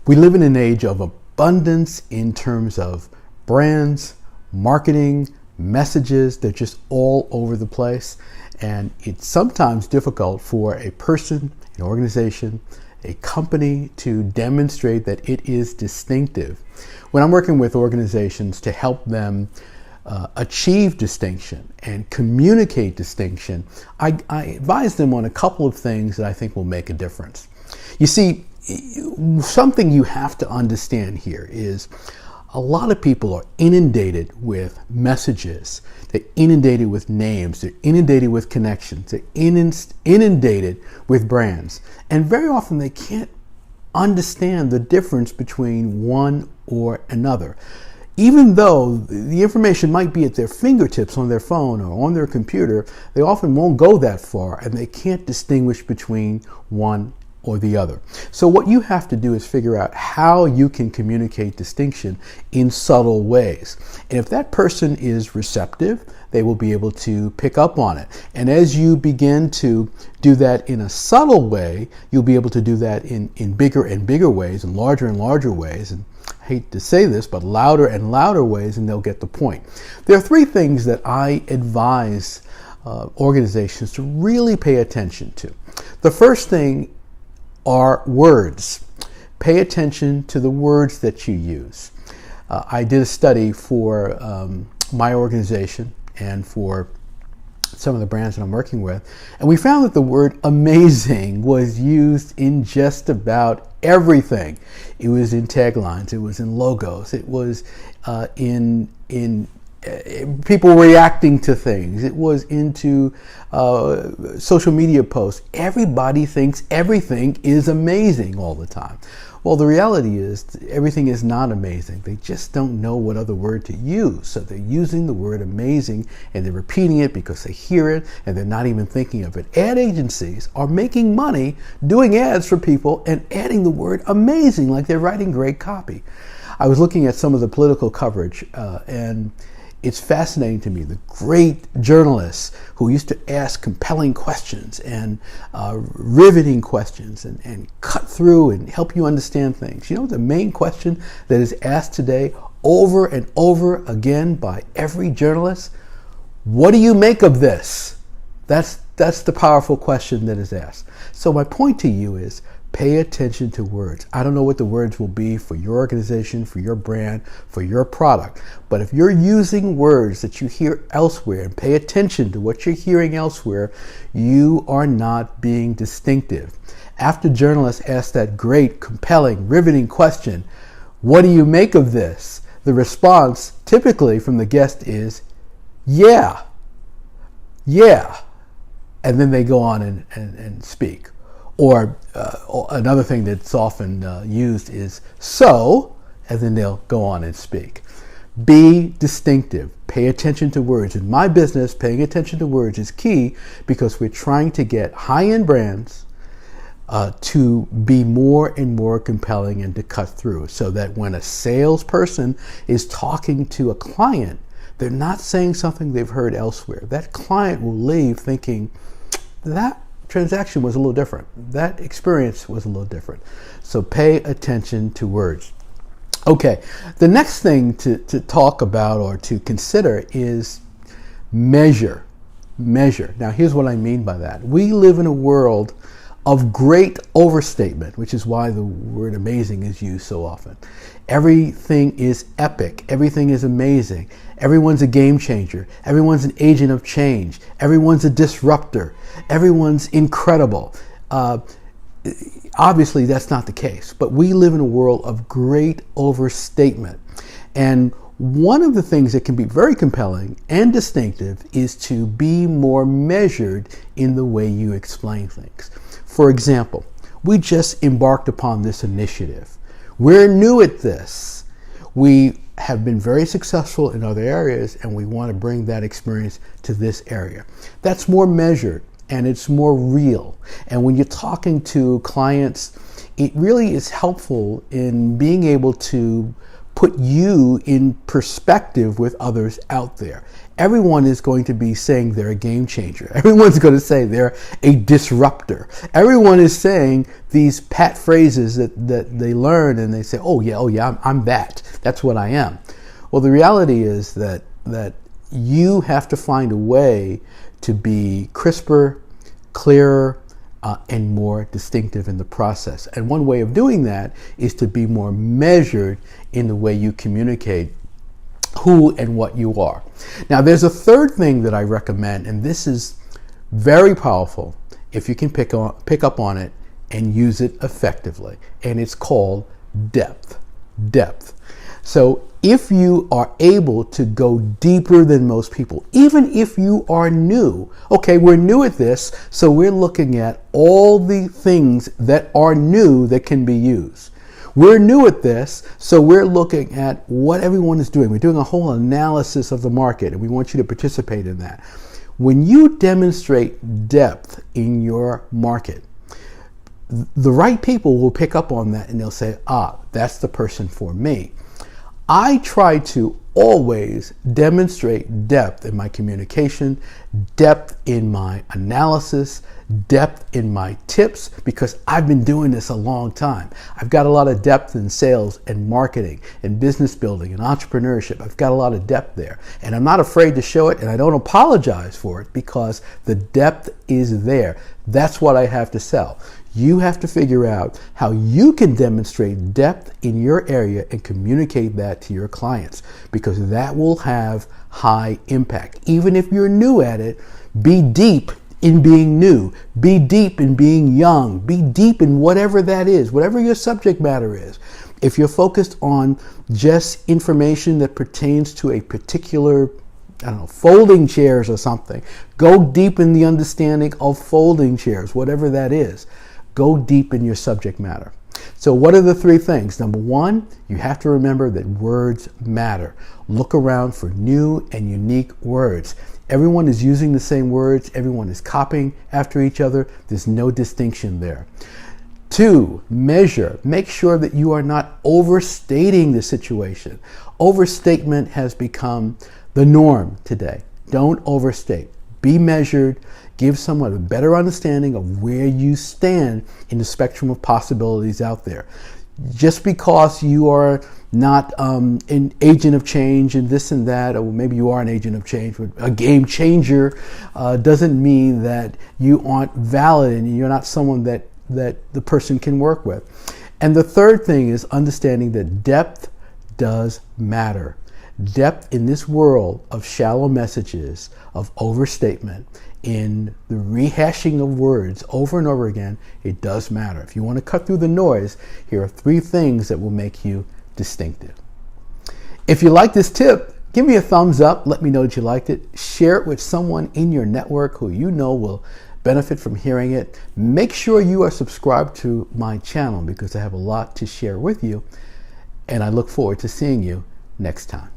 We live in an age of abundance in terms of brands, marketing, messages. They're just all over the place. And it's sometimes difficult for a person, an organization, a company to demonstrate that it is distinctive. When I'm working with organizations to help them achieve distinction and communicate distinction, I advise them on a couple of things that I think will make a difference. You see, something you have to understand here is a lot of people are inundated with messages. They're inundated with names. They're inundated with connections. They're inundated with brands. And very often they can't understand the difference between one or another. Even though the information might be at their fingertips on their phone or on their computer, they often won't go that far and they can't distinguish between one or the other. So what you have to do is figure out how you can communicate distinction in subtle ways. And if that person is receptive, they will be able to pick up on it. And as you begin to do that in a subtle way, you'll be able to do that in bigger and bigger ways and larger ways. And I hate to say this, but louder and louder ways, and they'll get the point. There are three things that I advise organizations to really pay attention to. The first thing are words. Pay attention to the words that you use. I did a study for my organization and for some of the brands that I'm working with, and we found that the word amazing was used in just about everything. It was in taglines, it was in logos, it was in people reacting to things. It was into social media posts. Everybody thinks everything is amazing all the time. Well, the reality is everything is not amazing. They just don't know what other word to use. So they're using the word amazing and they're repeating it because they hear it and they're not even thinking of it. Ad agencies are making money doing ads for people and adding the word amazing like they're writing great copy. I was looking at some of the political coverage and it's fascinating to me, the great journalists who used to ask compelling questions and riveting questions and cut through and help you understand things. You know, the main question that is asked today over and over again by every journalist, what do you make of this? That's the powerful question that is asked. So my point to you is, pay attention to words. I don't know what the words will be for your organization, for your brand, for your product. But if you're using words that you hear elsewhere and pay attention to what you're hearing elsewhere, you are not being distinctive. After journalists ask that great, compelling, riveting question, what do you make of this? The response typically from the guest is, yeah. And then they go on and speak. Or another thing that's often used is so, and then they'll go on and speak. Be distinctive. Pay attention to words. In my business, paying attention to words is key because we're trying to get high-end brands to be more and more compelling and to cut through so that when a salesperson is talking to a client, they're not saying something they've heard elsewhere. That client will leave thinking, that transaction was a little different. That experience was a little different. So pay attention to words. Okay, the next thing to talk about or to consider is measure. Now here's what I mean by that. We live in a world of great overstatement, which is why the word amazing is used so often. Everything is epic. Everything is amazing. Everyone's a game changer. Everyone's an agent of change. Everyone's a disruptor. Everyone's incredible. Obviously, that's not the case, but we live in a world of great overstatement. And one of the things that can be very compelling and distinctive is to be more measured in the way you explain things. For example, we just embarked upon this initiative. We're new at this. We have been very successful in other areas, and we want to bring that experience to this area. That's more measured, and it's more real. And when you're talking to clients, it really is helpful in being able to put you in perspective with others out there. Everyone is going to be saying they're a game changer. Everyone's going to say they're a disruptor. Everyone is saying these pat phrases that they learn, and they say, oh yeah, I'm that. That's what I am. Well, the reality is that you have to find a way to be crisper, clearer, and more distinctive in the process. And one way of doing that is to be more measured in the way you communicate who and what you are. Now, there's a third thing that I recommend, and this is very powerful if you can pick up on it and use it effectively, and it's called depth. Depth. So if you are able to go deeper than most people, even if you are new, okay, we're new at this, so we're looking at all the things that are new that can be used. We're new at this, so we're looking at what everyone is doing. We're doing a whole analysis of the market, and we want you to participate in that. When you demonstrate depth in your market, the right people will pick up on that, and they'll say, that's the person for me. I try to always demonstrate depth in my communication, depth in my analysis, depth in my tips, because I've been doing this a long time. I've got a lot of depth in sales and marketing and business building and entrepreneurship. I've got a lot of depth there, and I'm not afraid to show it, and I don't apologize for it because the depth is there. That's what I have to sell. You have to figure out how you can demonstrate depth in your area and communicate that to your clients, because that will have high impact. Even if you're new at it, be deep in being new, be deep in being young, be deep in whatever that is, whatever your subject matter is. If you're focused on just information that pertains to a particular, folding chairs or something, go deep in the understanding of folding chairs, whatever that is. Go deep in your subject matter. So what are the three things? Number one, you have to remember that words matter. Look around for new and unique words. Everyone is using the same words. Everyone is copying after each other. There's no distinction there. Two, measure. Make sure that you are not overstating the situation. Overstatement has become the norm today. Don't overstate. Be measured. Give someone a better understanding of where you stand in the spectrum of possibilities out there. Just because you are not an agent of change and this and that, or maybe you are an agent of change, but a game changer, doesn't mean that you aren't valid and you're not someone that the person can work with. And the third thing is understanding that depth does matter. Depth in this world of shallow messages, of overstatement, in the rehashing of words over and over again, it does matter. If you want to cut through the noise, here are three things that will make you distinctive. If you like this tip, give me a thumbs up. Let me know that you liked it. Share it with someone in your network who you know will benefit from hearing it. Make sure you are subscribed to my channel because I have a lot to share with you, and I look forward to seeing you next time.